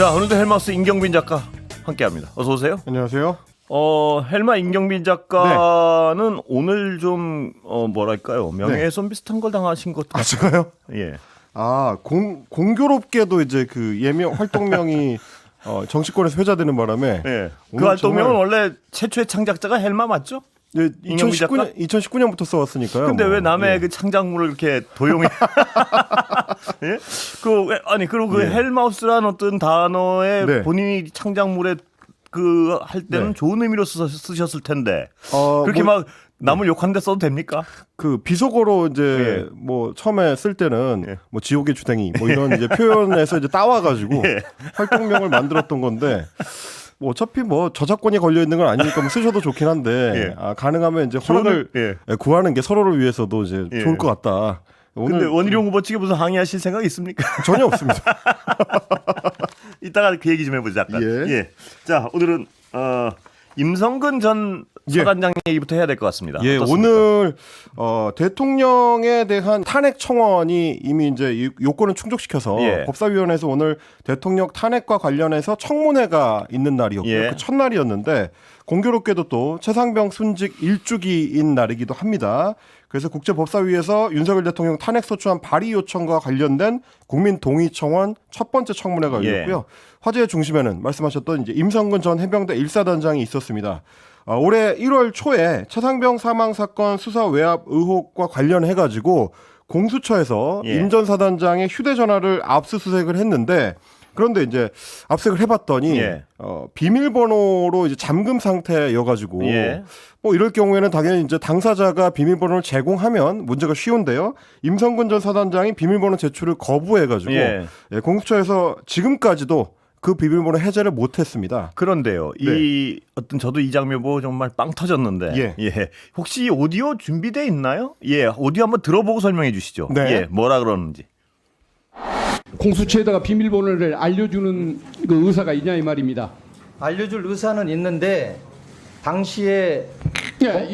자, 오늘도 헬마우스 임경빈 작가 함께합니다. 어서 오세요. 안녕하세요. 헬마 임경빈 작가는 오늘 좀 뭐랄까요, 명예훼손 비슷한 걸 당하신 것 같아요. 제가요? 예. 공교롭게도 이제 그 예명 활동명이 정치권에서 회자되는 바람에 예. 그 활동명은 원래 최초의 창작자가 헬마 맞죠? 예, 임경빈 작가? 2019년부터 써왔으니까요. 근데 왜 남의 그 창작물을 이렇게 도용해? 예? 그리고 그 헬마우스라는 어떤 단어에 본인이 창작물에 그 할 때는 좋은 의미로 쓰셨을 텐데 그렇게 막 남을 욕하는데 써도 됩니까? 그 비속어로 이제 뭐 처음에 쓸 때는 뭐 지옥의 주댕이 뭐 이런 이제 표현에서 이제 따와가지고 활동명을 만들었던 건데. 뭐 어차피 뭐 저작권이 걸려 있는 건 아니니까 뭐 쓰셔도 좋긴 한데 가능하면 이제 허락을 구하는 게 서로를 위해서도 이제 좋을 것 같다. 근데 원희룡 후보 측에 무슨 항의하실 생각 있습니까? 전혀 없습니다. 이따가 그 얘기 좀 해보자. 예. 자, 오늘은 임성근 전 사단장 얘기부터 해야 될 것 같습니다. 예, 어떻습니까? 오늘 대통령에 대한 탄핵 청원이 이미 이제 요건을 충족시켜서 법사위원회에서 오늘 대통령 탄핵과 관련해서 청문회가 있는 날이었고요. 그 첫날이었는데 공교롭게도 또 최상병 순직 1주기인 날이기도 합니다. 그래서 국제법사위에서 윤석열 대통령 탄핵소추안 발의 요청과 관련된 국민 동의 청원 첫 번째 청문회가 열렸고요. 화제의 중심에는 말씀하셨던 이제 임성근 전 해병대 1사단장이 있었습니다. 올해 1월 초에 최상병 사망 사건 수사 외압 의혹과 관련해가지고 공수처에서 임 전 사단장의 휴대전화를 압수수색을 했는데 그런데 이제 압수색을 해봤더니 비밀번호로 이제 잠금 상태여가지고 뭐 이럴 경우에는 당연히 이제 당사자가 비밀번호를 제공하면 문제가 쉬운데요. 임성근 전 사단장이 비밀번호 제출을 거부해가지고 공수처에서 지금까지도 그 비밀번호 해제를 못했습니다. 그런데요, 저도 이 장면 보고 정말 빵 터졌는데, 혹시 오디오 준비돼 있나요? 오디오 한번 들어보고 설명해 주시죠. 뭐라 그러는지. 공수처에다가 비밀번호를 알려주는 그 의사가 있냐 이 말입니다. 알려줄 의사는 있는데 당시에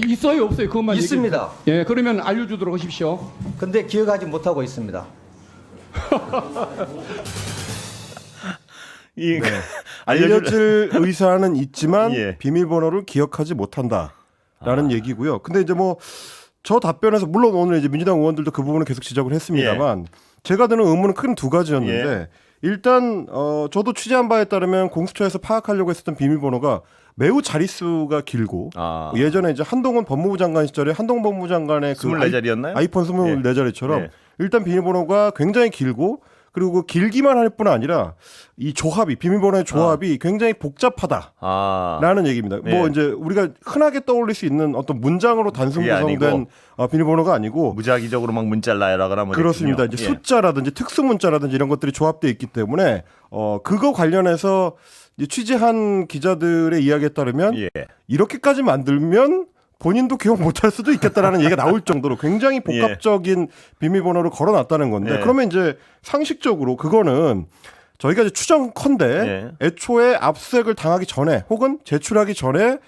있어요 없어요 그것만 있습니다. 그러면 알려주도록 하십시오. 근데 기억하지 못하고 있습니다. 알려줄 의사는 있지만 비밀번호를 기억하지 못한다라는 얘기고요. 근데 이제 뭐 저 답변에서 물론 오늘 이제 민주당 의원들도 그 부분을 계속 지적을 했습니다만 제가 드는 의문은 큰 두 가지였는데 일단 저도 취재한 바에 따르면 공수처에서 파악하려고 했었던 비밀번호가 매우 자릿수가 길고 예전에 이제 한동훈 법무부 장관 시절에 한동훈 법무부 장관의 그 24자리였나요? 아이폰 24자리처럼 일단 비밀번호가 굉장히 길고 그리고 길기만 할 뿐 아니라 이 조합이 비밀번호의 조합이 굉장히 복잡하다라는 얘기입니다. 뭐 이제 우리가 흔하게 떠올릴 수 있는 어떤 문장으로 단순 구성된 비밀번호가 아니고 무작위적으로 막 문자를 나열하거나 뭐 그렇습니다. 이제 숫자라든지 특수 문자라든지 이런 것들이 조합되어 있기 때문에 그거 관련해서 이제 취재한 기자들의 이야기에 따르면 이렇게까지 만들면 본인도 기억 못할 수도 있겠다라는 얘기가 나올 정도로 굉장히 복합적인 비밀번호를 걸어놨다는 건데 그러면 이제 상식적으로 그거는 저희가 이제 추정컨대 애초에 압수색을 당하기 전에 혹은 제출하기 전에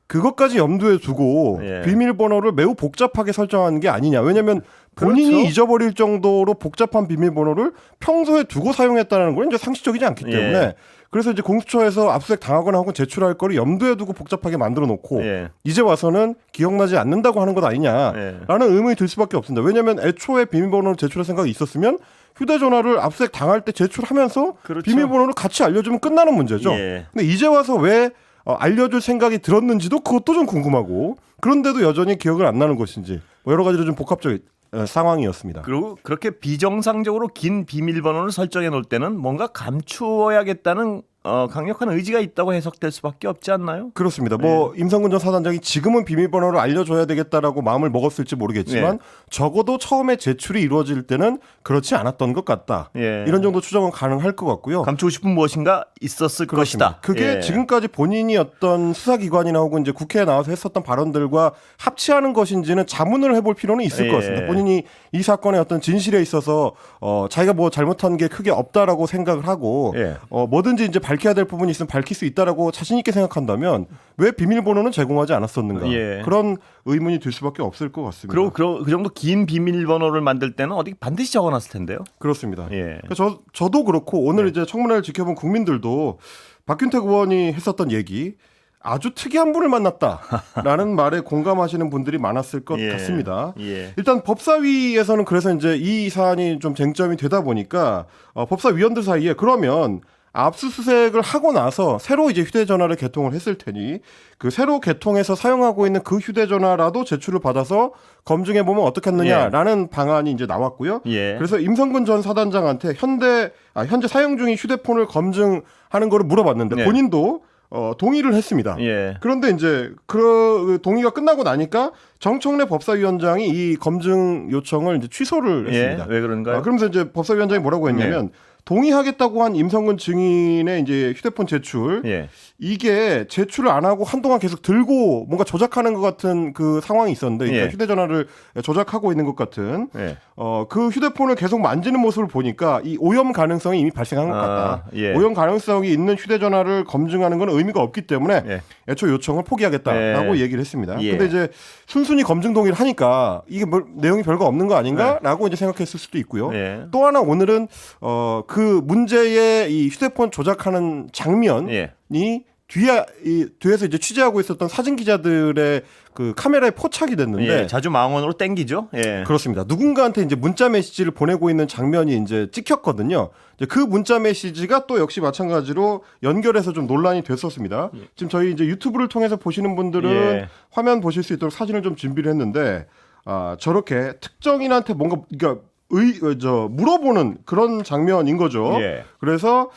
그것까지 염두에 두고 비밀번호를 매우 복잡하게 설정하는 게 아니냐. 왜냐하면 본인이 잊어버릴 정도로 복잡한 비밀번호를 평소에 두고 사용했다는 건 이제 상식적이지 않기 때문에 그래서 이제 공수처에서 압수수색 당하거나 혹은 제출할 거를 염두에 두고 복잡하게 만들어 놓고 이제 와서는 기억나지 않는다고 하는 것 아니냐라는 의문이 들 수밖에 없습니다. 왜냐하면 애초에 비밀번호를 제출할 생각이 있었으면 휴대전화를 압수수색 당할 때 제출하면서 비밀번호를 같이 알려주면 끝나는 문제죠. 근데 이제 와서 왜 알려줄 생각이 들었는지도 그것도 좀 궁금하고 그런데도 여전히 기억을 안 나는 것인지 뭐 여러 가지로 좀 복합적인 상황이었습니다. 그리고 그렇게 비정상적으로 긴 비밀번호를 설정해 놓을 때는 뭔가 감추어야겠다는 강력한 의지가 있다고 해석될 수밖에 없지 않나요? 그렇습니다. 뭐 임성근 전 사단장이 지금은 비밀번호를 알려줘야 되겠다라고 마음을 먹었을지 모르겠지만 적어도 처음에 제출이 이루어질 때는 그렇지 않았던 것 같다. 이런 정도 추정은 가능할 것 같고요. 감추고 싶은 무엇인가 있었을 것이다. 그게 지금까지 본인이 어떤 수사기관이나 혹은 이제 국회에 나와서 했었던 발언들과 합치하는 것인지는 자문을 해볼 필요는 있을 것 같습니다. 본인이 이 사건의 어떤 진실에 있어서 자기가 뭐 잘못한 게 크게 없다라고 생각을 하고 뭐든지 이제 밝혀야 될 부분이 있으면 밝힐 수 있다라고 자신 있게 생각한다면 왜 비밀번호는 제공하지 않았었는가? 예. 그런 의문이 들 수밖에 없을 것 같습니다. 그리고 그 정도 긴 비밀번호를 만들 때는 어디 반드시 적어놨을 텐데요. 그렇습니다. 예. 그러니까 저도 그렇고 오늘 이제 청문회를 지켜본 국민들도 박균택 의원이 했었던 얘기 아주 특이한 분을 만났다라는 말에 공감하시는 분들이 많았을 것 예. 같습니다. 예. 일단 법사위에서는 그래서 이제 이 사안이 좀 쟁점이 되다 보니까 법사위원들 사이에 그러면 압수수색을 하고 나서 새로 이제 휴대전화를 개통을 했을 테니 그 새로 개통해서 사용하고 있는 그 휴대전화라도 제출을 받아서 검증해 보면 어떻겠느냐라는 방안이 이제 나왔고요. 예. 그래서 임성근 전 사단장한테 현재 사용 중인 휴대폰을 검증하는 거를 물어봤는데 네. 본인도 동의를 했습니다. 예. 그런데 이제 그 동의가 끝나고 나니까 정청래 법사위원장이 이 검증 요청을 이제 취소를 했습니다. 왜 그런가요? 그러면서 이제 법사위원장이 뭐라고 했냐면 동의하겠다고 한 임성근 증인의 이제 휴대폰 제출 예. 이게 제출을 안 하고 한동안 계속 들고 뭔가 조작하는 것 같은 그 상황이 있었는데 그러니까 예. 휴대전화를 조작하고 있는 것 같은 예. 그 휴대폰을 계속 만지는 모습을 보니까 이 오염 가능성이 이미 발생한 것 같다. 예. 오염 가능성이 있는 휴대전화를 검증하는 건 의미가 없기 때문에 예. 애초 요청을 포기하겠다라고 예. 얘기를 했습니다. 예. 근데 이제 순순히 검증 동의를 하니까 이게 뭐 내용이 별거 없는 거 아닌가라고 이제 생각했을 수도 있고요. 예. 또 하나 오늘은 그 문제의 이 휴대폰 조작하는 장면이 예. 뒤에서 이제 취재하고 있었던 사진 기자들의 그 카메라에 포착이 됐는데 예. 자주 망원으로 땡기죠. 예. 그렇습니다. 누군가한테 이제 문자 메시지를 보내고 있는 장면이 이제 찍혔거든요. 이제 그 문자 메시지가 또 역시 마찬가지로 연결해서 좀 논란이 됐었습니다. 지금 저희 이제 유튜브를 통해서 보시는 분들은 예. 화면 보실 수 있도록 사진을 좀 준비를 했는데 저렇게 특정인한테 뭔가 그러니까 물어보는 그런 장면인 거죠. 예. 그래서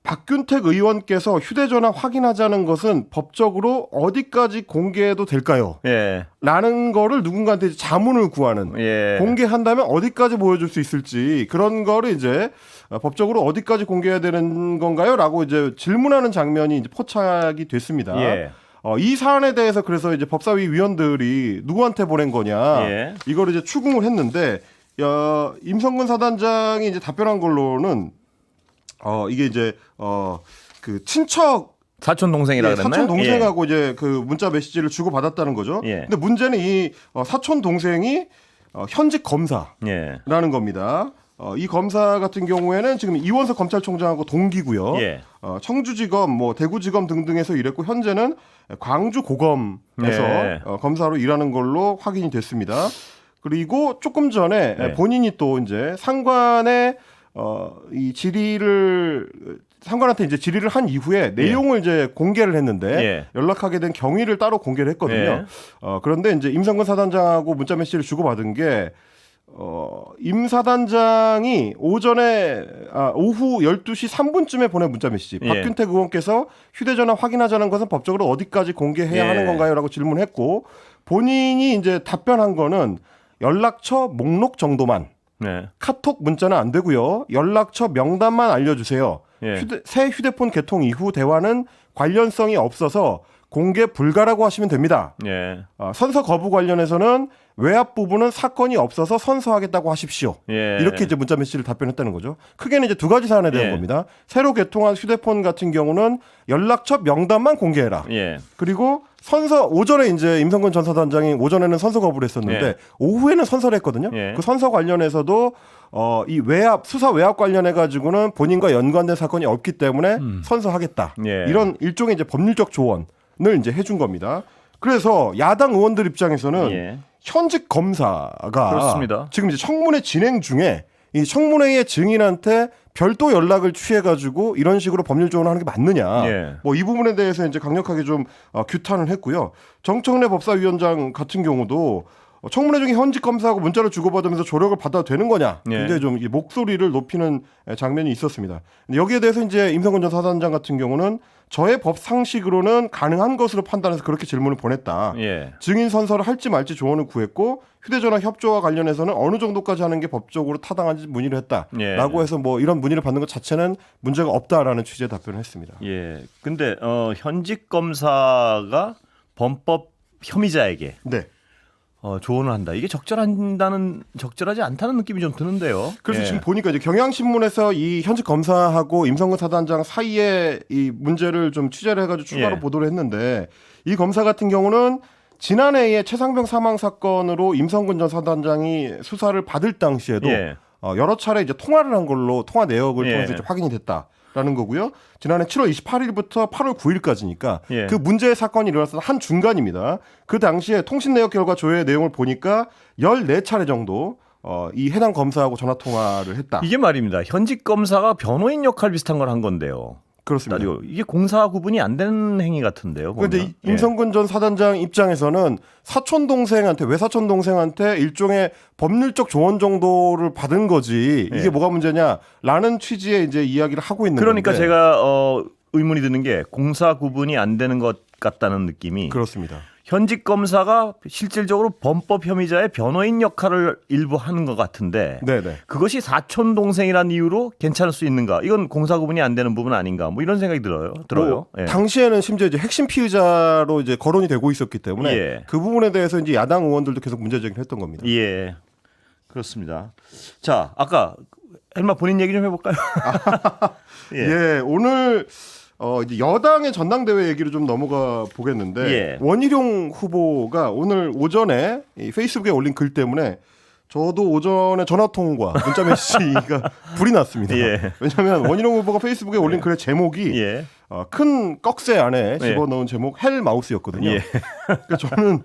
박균택 의원께서 휴대전화 확인하자는 것은 법적으로 어디까지 공개해도 될까요? 예. 라는 거를 누군가한테 이제 자문을 구하는 예. 공개한다면 어디까지 보여줄 수 있을지 그런 거를 이제 법적으로 어디까지 공개해야 되는 건가요? 라고 이제 질문하는 장면이 이제 포착이 됐습니다. 예. 이 사안에 대해서 그래서 이제 법사위 위원들이 누구한테 보낸 거냐 예. 이거를 이제 추궁을 했는데 임성근 사단장이 이제 답변한 걸로는 이게 이제 그 친척 사촌 동생이라 그랬나요? 사촌 동생하고 이제 그 문자 메시지를 주고 받았다는 거죠. 예. 근데 문제는 이 사촌 동생이 현직 검사라는 예. 겁니다. 이 검사 같은 경우에는 지금 이원석 검찰총장하고 동기고요. 예. 청주지검, 뭐 대구지검 등등에서 일했고 현재는 광주 고검에서 네. 검사로 일하는 걸로 확인이 됐습니다. 그리고 조금 전에 네. 본인이 또 이제 상관의 이 상관한테 이제 질의를 한 이후에 내용을 이제 공개를 했는데 예. 연락하게 된 경위를 따로 공개를 했거든요. 예. 그런데 이제 임성근 사단장하고 문자 메시지를 주고받은 게 임 사단장이 오후 12시 3분쯤에 보낸 문자 메시지. 예. 박균택 의원께서 휴대전화 확인하자는 것은 법적으로 어디까지 공개해야 예. 하는 건가요?라고 질문했고 본인이 이제 답변한 거는 연락처 목록 정도만. 네. 카톡 문자는 안 되고요. 연락처 명단만 알려주세요. 예. 새 휴대폰 개통 이후 대화는 관련성이 없어서 공개 불가라고 하시면 됩니다. 예. 선서 거부 관련해서는 외압 부분은 사건이 없어서 선서하겠다고 하십시오. 예. 이렇게 이제 문자 메시지를 답변했다는 거죠. 크게는 이제 두 가지 사안에 대한 예. 겁니다. 새로 개통한 휴대폰 같은 경우는 연락처 명단만 공개해라. 예. 그리고 선서 오전에 이제 임성근 전 사단장이 오전에는 선서 거부를 했었는데 예. 오후에는 선서를 했거든요. 예. 그 선서 관련해서도 이 수사 외압 관련해 가지고는 본인과 연관된 사건이 없기 때문에 선서하겠다. 예. 이런 일종의 이제 법률적 조언을 이제 해준 겁니다. 그래서 야당 의원들 입장에서는 예. 현직 검사가 그렇습니다. 지금 이제 청문회 진행 중에 이 청문회의 증인한테 별도 연락을 취해가지고 이런 식으로 법률 조언을 하는 게 맞느냐. 예. 뭐 이 부분에 대해서 이제 강력하게 좀 규탄을 했고요. 정청래 법사위원장 같은 경우도 청문회 중에 현직 검사하고 문자를 주고받으면서 조력을 받아도 되는 거냐. 예. 굉장히 좀 이 목소리를 높이는 장면이 있었습니다. 여기에 대해서 이제 임성근 전 사단장 같은 경우는 저의 법 상식으로는 가능한 것으로 판단해서 그렇게 질문을 보냈다. 예. 증인 선서를 할지 말지 조언을 구했고 휴대전화 협조와 관련해서는 어느 정도까지 하는 게 법적으로 타당한지 문의를 했다라고 예. 해서 뭐 이런 문의를 받는 것 자체는 문제가 없다라는 취지의 답변을 했습니다. 예. 근데 현직 검사가 범법 혐의자에게 네. 조언을 한다. 이게 적절하지 않다는 느낌이 좀 드는데요. 그래서 예. 지금 보니까 이제 경향신문에서 이 현직 검사하고 임성근 사단장 사이에 이 문제를 좀 취재를 해가지고 추가로 예. 보도를 했는데 이 검사 같은 경우는 지난해에 최상병 사망 사건으로 임성근 전 사단장이 수사를 받을 당시에도 예. 여러 차례 이제 통화를 한 걸로 통화 내역을 예. 통해서 이제 확인이 됐다라는 거고요. 지난해 7월 28일부터 8월 9일까지니까 예. 그 문제의 사건이 일어났던 한 중간입니다. 그 당시에 통신 내역 결과 조회 내용을 보니까 14차례 정도 이 해당 검사하고 전화 통화를 했다. 이게 말입니다. 현직 검사가 변호인 역할 비슷한 걸 한 건데요. 그렇습니다. 그리고 이게 공사 구분이 안 되는 행위 같은데요. 그런데 보면. 임성근 전 사단장 입장에서는 사촌 동생한테 외사촌 동생한테 일종의 법률적 조언 정도를 받은 거지 이게 예. 뭐가 문제냐라는 취지의 이제 이야기를 하고 있는 그러니까 건데. 제가 의문이 드는 게 공사 구분이 안 되는 것 같다는 느낌이 그렇습니다. 현직 검사가 실질적으로 범법 혐의자의 변호인 역할을 일부 하는 것 같은데 네네. 그것이 사촌 동생이라는 이유로 괜찮을 수 있는가? 이건 공사 구분이 안 되는 부분 아닌가? 뭐 이런 생각이 들어요. 예. 당시에는 심지어 이제 핵심 피의자로 이제 거론이 되고 있었기 때문에 예. 그 부분에 대해서 이제 야당 의원들도 계속 문제 제기를 했던 겁니다. 예, 그렇습니다. 자, 아까 헬마 본인 얘기 좀 해볼까요? 예, 오늘 이제 여당의 전당대회 얘기를 좀 넘어가 보겠는데 예. 원희룡 후보가 오늘 오전에 이 페이스북에 올린 글 때문에 저도 오전에 전화통과 문자 메시지가 불이 났습니다. 예. 왜냐하면 원희룡 후보가 페이스북에 올린 글의 제목이 예. 큰 꺽쇠 안에 집어넣은 제목 헬 마우스였거든요. 예. 그러니까 저는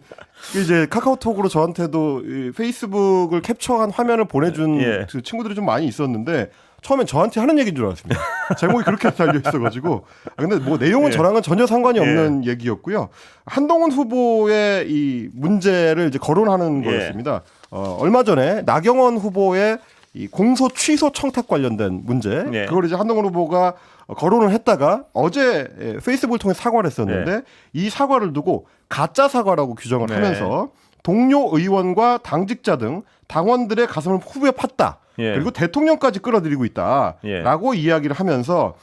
이제 카카오톡으로 저한테도 이 페이스북을 캡처한 화면을 보내준 예. 그 친구들이 좀 많이 있었는데 처음엔 저한테 하는 얘기인 줄 알았습니다. 제목이 그렇게 달려 있어가지고. 근데 뭐 내용은 예. 저랑은 전혀 상관이 없는 얘기였고요. 한동훈 후보의 이 문제를 이제 거론하는 예. 거였습니다. 얼마 전에 나경원 후보의 이 공소 취소 청탁 관련된 문제, 예. 그걸 이제 한동훈 후보가 거론을 했다가 어제 페이스북을 통해 사과를 했었는데 이 사과를 두고 가짜 사과라고 규정을 네. 하면서 동료 의원과 당직자 등 당원들의 가슴을 후벼 팠다. 예. 그리고 대통령까지 끌어들이고 있다라고 이야기를 하면서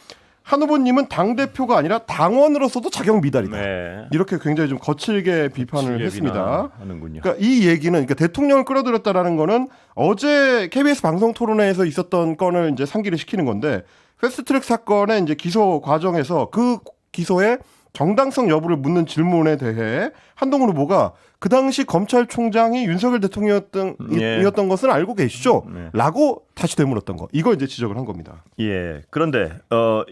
한 후보님은 당대표가 아니라 당원으로서도 자격 미달이다. 네. 이렇게 굉장히 좀 거칠게 비판을 했습니다. 하는군요. 그러니까 이 얘기는 그러니까 대통령을 끌어들였다라는 거는 어제 KBS 방송 토론회에서 있었던 건을 이제 상기를 시키는 건데 패스트트랙 사건의 이제 기소 과정에서 그 기소의 정당성 여부를 묻는 질문에 대해 한동훈 후보가 그 당시 검찰총장이 윤석열 대통령이었던 것은 알고 계시죠? 라고 다시 되물었던 거. 이걸 이제 지적을 한 겁니다. 예. 그런데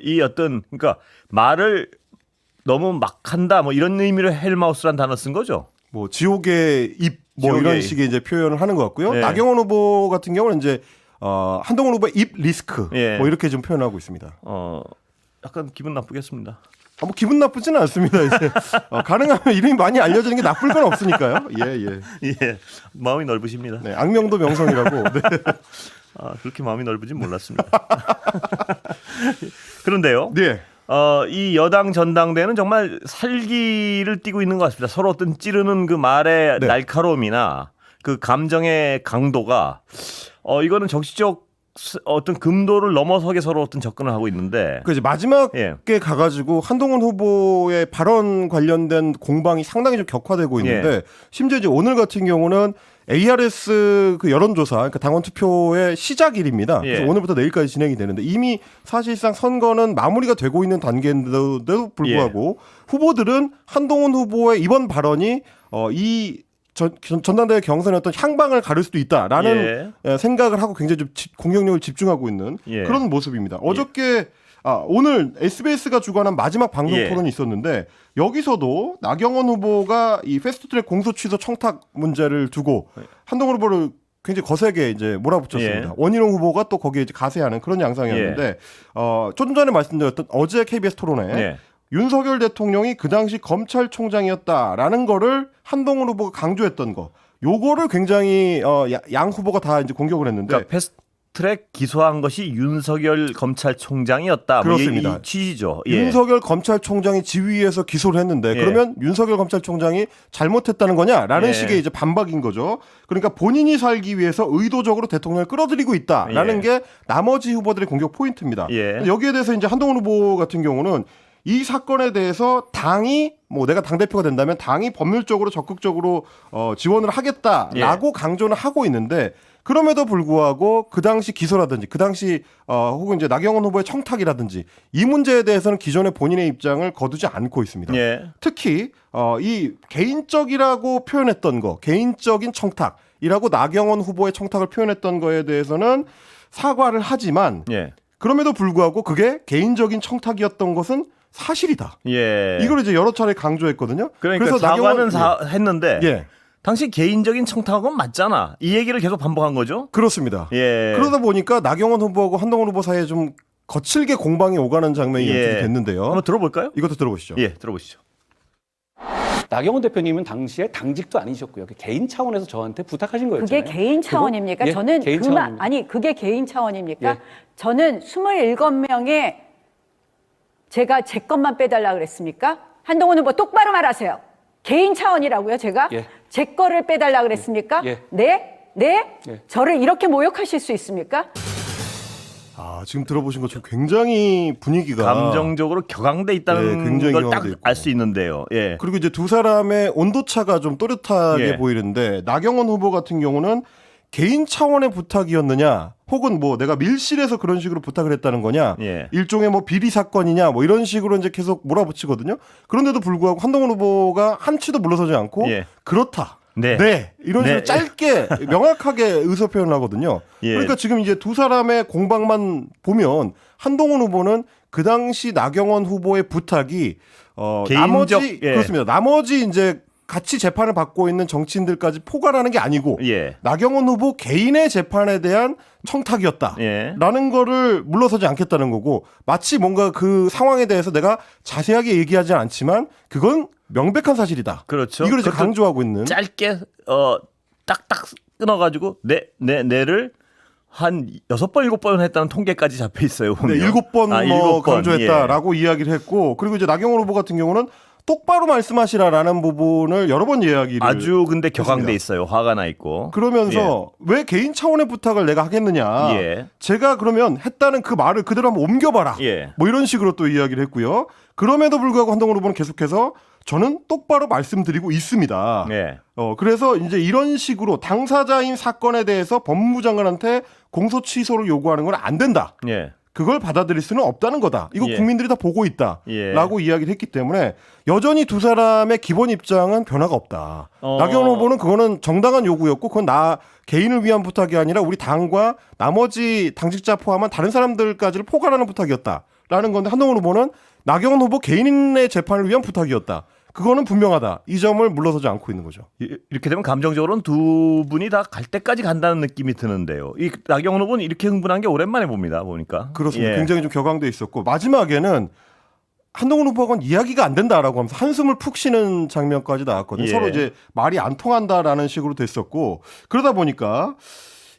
이 어떤 그러니까 말을 너무 막 한다 뭐 이런 의미로 헬마우스란 단어 쓴 거죠. 뭐 지옥의 입 뭐 지옥의 이런 입. 식의 이제 표현을 하는 것 같고요. 네. 나경원 후보 같은 경우는 이제 한동훈 후보의 입 리스크 예. 뭐 이렇게 좀 표현하고 있습니다. 약간 기분 나쁘겠습니다. 뭐 기분 나쁘지는 않습니다. 이제 가능하면 이름이 많이 알려지는 게 나쁠 건 없으니까요. 예. 예. 마음이 넓으십니다. 네, 악명도 명성이라고. 네. 그렇게 마음이 넓은지 몰랐습니다. 그런데요. 네. 이 여당 전당대회는 정말 살기를 띠고 있는 것 같습니다. 서로 어떤 찌르는 그 말의 네. 날카로움이나 그 감정의 강도가 이거는 정치적 어떤 금도를 넘어서게 서로 어떤 접근을 하고 있는데 그 이제 마지막에 가가지고 한동훈 후보의 발언 관련된 공방이 상당히 좀 격화되고 있는데 심지어 이제 오늘 같은 경우는 ARS 그 여론조사, 그러니까 당원 투표의 시작일입니다. 그래서 오늘부터 내일까지 진행이 되는데 이미 사실상 선거는 마무리가 되고 있는 단계인데도 불구하고 후보들은 한동훈 후보의 이번 발언이 이 전당대회 경선의 어떤 향방을 가를 수도 있다라는 생각을 하고 굉장히 좀 공격력을 집중하고 있는 그런 모습입니다. 어저께 오늘 SBS가 주관한 마지막 방송 토론이 있었는데 여기서도 나경원 후보가 이 패스트트랙 공소 취소 청탁 문제를 두고 한동훈 후보를 굉장히 거세게 이제 몰아붙였습니다. 원희룡 후보가 또 거기에 이제 가세하는 그런 양상이었는데 좀 전에 말씀드렸던 어제 KBS 토론회 윤석열 대통령이 그 당시 검찰총장이었다라는 거를 한동훈 후보가 강조했던 거, 요거를 굉장히 양 후보가 다 이제 공격을 했는데, 그러니까 패스트트랙 기소한 것이 윤석열 검찰총장이었다. 그렇습니다. 뭐 이 취지죠. 윤석열 검찰총장이 지휘에서 기소를 했는데 그러면 윤석열 검찰총장이 잘못했다는 거냐라는 식의 이제 반박인 거죠. 그러니까 본인이 살기 위해서 의도적으로 대통령을 끌어들이고 있다라는 게 나머지 후보들의 공격 포인트입니다. 여기에 대해서 이제 한동훈 후보 같은 경우는 이 사건에 대해서 당이 뭐 내가 당대표가 된다면 당이 법률적으로 적극적으로 지원을 하겠다라고 강조는 하고 있는데 그럼에도 불구하고 그 당시 기소라든지 그 당시 혹은 이제 나경원 후보의 청탁이라든지 이 문제에 대해서는 기존의 본인의 입장을 거두지 않고 있습니다. 예. 특히 이 개인적이라고 표현했던 거, 개인적인 청탁이라고 나경원 후보의 청탁을 표현했던 거에 대해서는 사과를 하지만 예. 그럼에도 불구하고 그게 개인적인 청탁이었던 것은 사실이다. 예. 이걸 이제 여러 차례 강조했거든요. 그러니까 그래서 사과는 나경원 했는데 예. 당시 개인적인 청탁은 맞잖아. 이 얘기를 계속 반복한 거죠. 그렇습니다. 예. 그러다 보니까 나경원 후보하고 한동훈 후보 사이에 좀 거칠게 공방이 오가는 장면이 예. 연출이 됐는데요. 한번 들어볼까요? 이것도 들어보시죠. 예, 들어보시죠. 나경원 대표님은 당시에 당직도 아니셨고요. 개인 차원에서 저한테 부탁하신 거였잖아요. 그게 개인 차원입니까? 예, 저는 개인 차원입니다. 아니 그게 개인 차원입니까? 예. 저는 27명에 제가 제 것만 빼달라 그랬습니까? 한동훈 후보 똑바로 말하세요. 개인 차원이라고요, 제가? 예. 제 거를 빼달라 그랬습니까? 예. 네? 네? 예. 저를 이렇게 모욕하실 수 있습니까? 지금 들어보신 것처럼 굉장히 분위기가 감정적으로 격앙돼 있다는 예, 굉장히 걸 딱 격앙돼 있고. 알 수 있는데요. 예. 그리고 이제 두 사람의 온도차가 좀 또렷하게 예. 보이는데 나경원 후보 같은 경우는 개인 차원의 부탁이었느냐 혹은 뭐 내가 밀실에서 그런 식으로 부탁을 했다는 거냐 예. 일종의 뭐 비리 사건이냐 뭐 이런 식으로 이제 계속 몰아붙이거든요. 그런데도 불구하고 한동훈 후보가 한치도 물러서지 않고 예. 그렇다. 네. 이런 식으로 네. 짧게 명확하게 의사 표현을 하거든요. 예. 그러니까 지금 이제 두 사람의 공방만 보면 한동훈 후보는 그 당시 나경원 후보의 부탁이 나머지 예. 그렇습니다. 나머지 이제 같이 재판을 받고 있는 정치인들까지 포괄하는 게 아니고 예. 나경원 후보 개인의 재판에 대한 청탁이었다라는 예. 거를 물러서지 않겠다는 거고 마치 뭔가 그 상황에 대해서 내가 자세하게 얘기하지 않지만 그건 명백한 사실이다. 그렇죠. 이걸 이제 그것도 강조하고 있는 짧게 딱딱 끊어가지고 내를 한 6번 7번 했다는 통계까지 잡혀 있어요. 보면. 7번 뭐 7번. 강조했다라고 이야기를 했고 그리고 이제 나경원 후보 같은 경우는 똑바로 말씀하시라라는 부분을 여러 번 이야기를 아주 근데 격앙돼 했습니다. 있어요. 화가 나 있고. 그러면서 왜 개인 차원의 부탁을 내가 하겠느냐. 예. 제가 그러면 했다는 그 말을 그대로 한번 옮겨봐라. 예. 뭐 이런 식으로 또 이야기를 했고요. 그럼에도 불구하고 한동훈 후보는 계속해서 저는 똑바로 말씀드리고 있습니다. 예. 그래서 이제 이런 식으로 당사자인 사건에 대해서 법무부 장관한테 공소 취소를 요구하는 건 안 된다. 예. 그걸 받아들일 수는 없다는 거다. 이거 예. 국민들이 다 보고 있다. 예. 라고 이야기를 했기 때문에 여전히 두 사람의 기본 입장은 변화가 없다. 나경원 후보는 그거는 정당한 요구였고 그건 나 개인을 위한 부탁이 아니라 우리 당과 나머지 당직자 포함한 다른 사람들까지를 포괄하는 부탁이었다라는 건데 한동훈 후보는 나경원 후보 개인의 재판을 위한 부탁이었다. 그거는 분명하다. 이 점을 물러서지 않고 있는 거죠. 이렇게 되면 감정적으로는 두 분이 다 갈 때까지 간다는 느낌이 드는데요. 이 나경원 후보는 이렇게 흥분한 게 오랜만에 봅니다. 보니까. 그렇습니다. 예. 굉장히 좀 격앙돼 있었고 마지막에는 한동훈 후보가 이야기가 안 된다라고 하면서 한숨을 푹 쉬는 장면까지 나왔거든요. 예. 서로 이제 말이 안 통한다라는 식으로 됐었고 그러다 보니까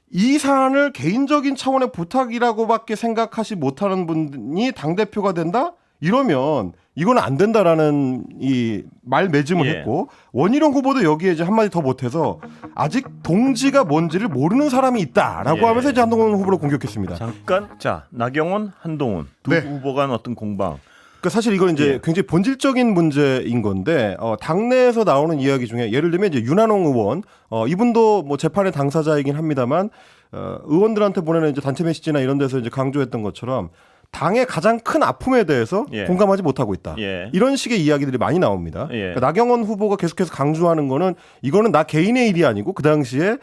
이 사안을 개인적인 차원의 부탁이라고밖에 생각하지 못하는 분이 당대표가 된다? 이러면 이건 안 된다라는 이 말 매짐을 예. 했고 원희룡 후보도 여기에 이제 한마디 더 못해서 아직 동지가 뭔지를 모르는 사람이 있다라고 예. 하면서 이제 한동훈 후보를 공격했습니다. 잠깐 자 나경원, 한동훈 두 네. 후보 간 어떤 공방. 그러니까 사실 이건 이제 예. 굉장히 본질적인 문제인 건데 당내에서 나오는 이야기 중에 예를 들면 이제 윤한홍 의원 이분도 뭐 재판의 당사자이긴 합니다만 의원들한테 보내는 이제 단체 메시지나 이런 데서 이제 강조했던 것처럼 당의 가장 큰 아픔에 대해서 예. 공감하지 못하고 있다. 예. 이런 식의 이야기들이 많이 나옵니다. 예. 그러니까 나경원 후보가 계속해서 강조하는 거는 이거는 나 개인의 일이 아니고 그 당시에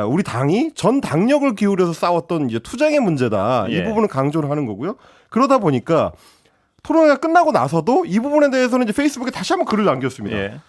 우리 당이 전 당력을 기울여서 싸웠던 이제 투쟁의 문제다. 예. 이 부분을 강조를 하는 거고요. 그러다 보니까 토론회가 끝나고 나서도 이 부분에 대해서는 이제 페이스북에 다시 한번 글을 남겼습니다. 예.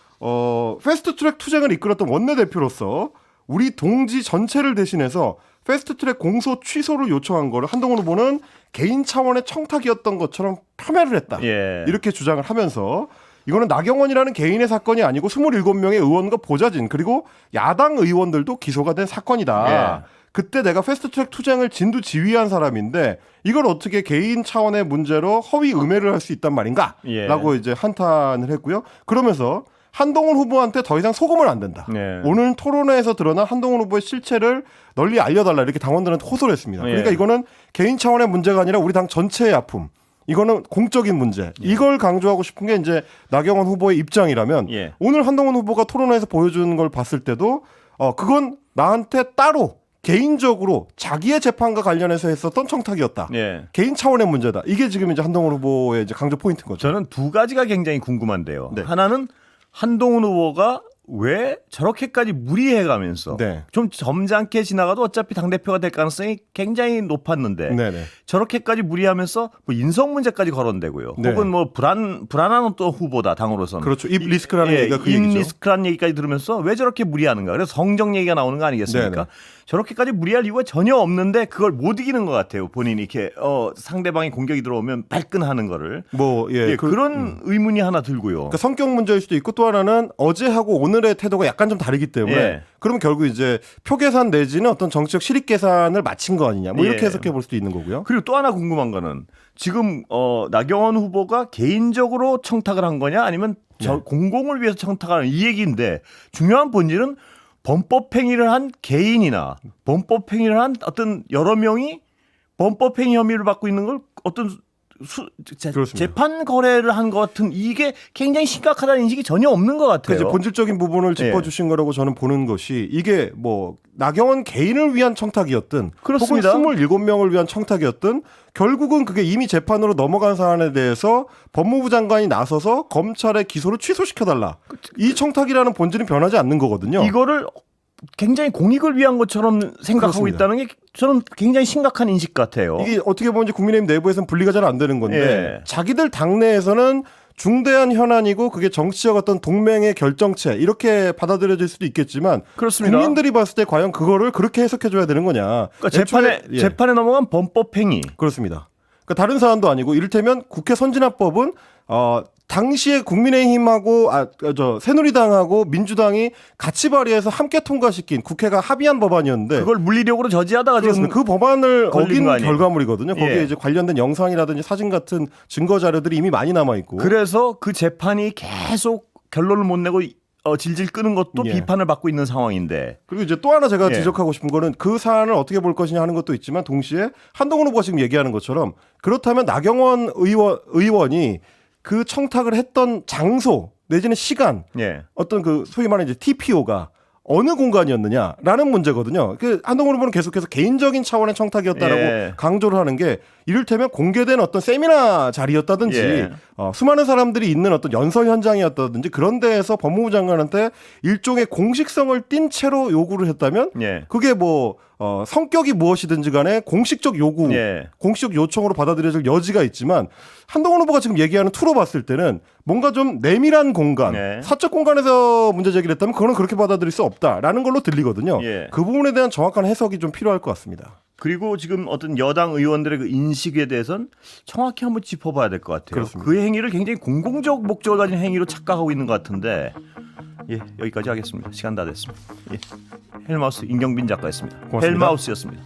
패스트트랙 투쟁을 이끌었던 원내대표로서 우리 동지 전체를 대신해서 패스트트랙 공소 취소를 요청한 거를 한동훈 후보는 개인 차원의 청탁이었던 것처럼 폄훼를 했다. 예. 이렇게 주장을 하면서 이거는 나경원이라는 개인의 사건이 아니고 27명의 의원과 보좌진 그리고 야당 의원들도 기소가 된 사건이다. 예. 그때 내가 패스트트랙 투쟁을 진두지휘한 사람인데 이걸 어떻게 개인 차원의 문제로 허위 음해를 할 수 있단 말인가? 예. 라고 이제 한탄을 했고요. 그러면서 한동훈 후보한테 더 이상 속으면 안 된다. 네. 오늘 토론회에서 드러난 한동훈 후보의 실체를 널리 알려달라 이렇게 당원들한테 호소를 했습니다. 예. 그러니까 이거는 개인 차원의 문제가 아니라 우리 당 전체의 아픔. 이거는 공적인 문제. 이걸 강조하고 싶은 게 이제 나경원 후보의 입장이라면 예. 오늘 한동훈 후보가 토론회에서 보여주는 걸 봤을 때도 그건 나한테 따로 개인적으로 자기의 재판과 관련해서 했었던 청탁이었다. 예. 개인 차원의 문제다. 이게 지금 이제 한동훈 후보의 이제 강조 포인트인 거죠. 저는 두 가지가 굉장히 궁금한데요. 네. 하나는 한동훈 후보가 왜 저렇게까지 무리해가면서 네. 좀 점잖게 지나가도 어차피 당대표가 될 가능성이 굉장히 높았는데 네네. 저렇게까지 무리하면서 뭐 인성 문제까지 거론되고요. 네. 혹은 뭐 불안한 또 후보다 당으로서는. 그렇죠. 입 리스크라는 얘기가 그 입 얘기죠. 리스크라는 얘기까지 들으면서 왜 저렇게 무리하는가. 그래서 성적 얘기가 나오는 거 아니겠습니까? 네네. 저렇게까지 무리할 이유가 전혀 없는데 그걸 못 이기는 것 같아요. 본인이 이렇게 상대방이 공격이 들어오면 발끈하는 거를. 그런 의문이 하나 들고요. 그러니까 성격 문제일 수도 있고 또 하나는 어제하고 오늘의 태도가 약간 좀 다르기 때문에 예. 그러면 결국 이제 표 계산 내지는 어떤 정치적 실익 계산을 마친 거 아니냐 뭐 이렇게 예. 해석해 볼 수도 있는 거고요. 그리고 또 하나 궁금한 거는 지금 나경원 후보가 개인적으로 청탁을 한 거냐 아니면 공공을 위해서 청탁하는 이 얘기인데 중요한 본질은 범법행위를 한 개인이나 범법행위를 한 어떤 여러 명이 범법행위 혐의를 받고 있는 걸 어떤 그렇습니다. 재판 거래를 한 것 같은 이게 굉장히 심각하다는 인식이 전혀 없는 것 같아요. 이제 본질적인 부분을 짚어주신 거라고 저는 보는 것이 이게 뭐 나경원 개인을 위한 청탁이었든 그렇습니다. 혹은 27명을 위한 청탁이었든 결국은 그게 이미 재판으로 넘어간 사안에 대해서 법무부 장관이 나서서 검찰의 기소를 취소시켜달라. 이 청탁이라는 본질은 변하지 않는 거거든요. 이거를 굉장히 공익을 위한 것처럼 생각하고 그렇습니다. 있다는 게 저는 굉장히 심각한 인식 같아요. 이게 어떻게 보면 이제 국민의힘 내부에서는 분리가 잘 안 되는 건데 예. 자기들 당내에서는 중대한 현안이고 그게 정치적 어떤 동맹의 결정체 이렇게 받아들여질 수도 있겠지만 그렇습니다. 국민들이 봤을 때 과연 그거를 그렇게 해석해줘야 되는 거냐. 그러니까 애초에- 재판에 넘어간 범법행위. 그렇습니다. 그러니까 다른 사안도 아니고 이를테면 국회 선진화법은 당시에 국민의힘하고 새누리당하고 민주당이 같이 발의해서 함께 통과시킨 국회가 합의한 법안이었는데 그걸 물리력으로 저지하다가 지금 그렇습니다. 그 법안을 걸린 어긴 거 아니에요? 결과물이거든요. 거기에 예. 이제 관련된 영상이라든지 사진 같은 증거 자료들이 이미 많이 남아 있고. 그래서 그 재판이 계속 결론을 못 내고 질질 끄는 것도 예. 비판을 받고 있는 상황인데. 그리고 이제 또 하나 제가 예. 지적하고 싶은 거는 그 사안을 어떻게 볼 것이냐 하는 것도 있지만 동시에 한동훈 후보가 지금 얘기하는 것처럼 그렇다면 나경원 의원이 그 청탁을 했던 장소 내지는 시간 예. 어떤 그 소위 말하는 이제 TPO가 어느 공간이었느냐라는 문제거든요. 그 한동훈 후보는 계속해서 개인적인 차원의 청탁이었다라고 예. 강조를 하는 게 이를테면 공개된 어떤 세미나 자리였다든지 예. 수많은 사람들이 있는 어떤 연설 현장이었다든지 그런 데에서 법무부 장관한테 일종의 공식성을 띈 채로 요구를 했다면 예. 그게 뭐 성격이 무엇이든지 간에 공식적 요구, 예. 공식적 요청으로 받아들여질 여지가 있지만 한동훈 후보가 지금 얘기하는 투로 봤을 때는 뭔가 좀 내밀한 공간, 예. 사적 공간에서 문제 제기를 했다면 그거는 그렇게 받아들일 수 없다라는 걸로 들리거든요. 예. 그 부분에 대한 정확한 해석이 좀 필요할 것 같습니다. 그리고 지금 어떤 여당 의원들의 그 인식에 대해서는 정확히 한번 짚어봐야 될 것 같아요. 그렇습니다. 그 행위를 굉장히 공공적 목적을 가진 행위로 착각하고 있는 것 같은데 예, 여기까지 하겠습니다. 시간 다 됐습니다. 예. 헬마우스 임경빈 작가였습니다. 고맙습니다. 헬마우스였습니다.